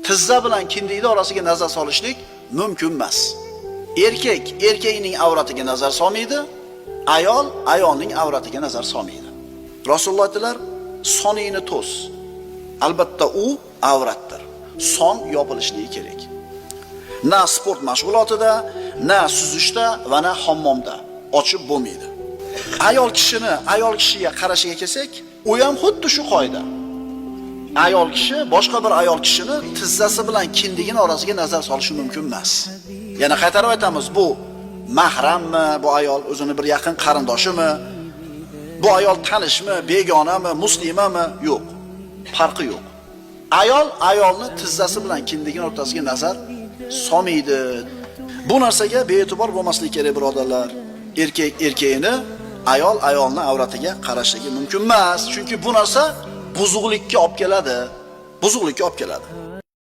tizza bilan kindigini orasiga nazar solishlik mumkin emas. Erkak erkakning avratiga nazar solmaydi, ayol ayolning avratiga nazar solmaydi. Rasululloh aytdilar, soningni to's. Albatta u avratdir. Son yopilishligi kerak. Na sport mashg'ulotida, na suzishda va na hammomda ochib bo'lmaydi. Ayol kishiga qarashiga kelsak, u ham xuddi shu qoida. Ayol kishi boshqa bir ayol kishini tizzasi bilan kindigini orasiga nazar solishi mumkin emas. Yana qaytarib aytamiz, bu mahrammi, bu ayol o'zini bir yaqin qarindoshimi, bu ayol tanishmi, begonami, muslimami? Yo'q. Farqi yo'q. Ayol ayolni tizzasi bilan kindigini o'rtasiga nazar solmaydi. Bu narsaga bee'tibor bo'lmaslik kerak, birodarlar. Erkak erkagini, ayol ayolning avratiga qarashligi mumkin emas. Chunki bu narsa buzuqlikka olib keladi.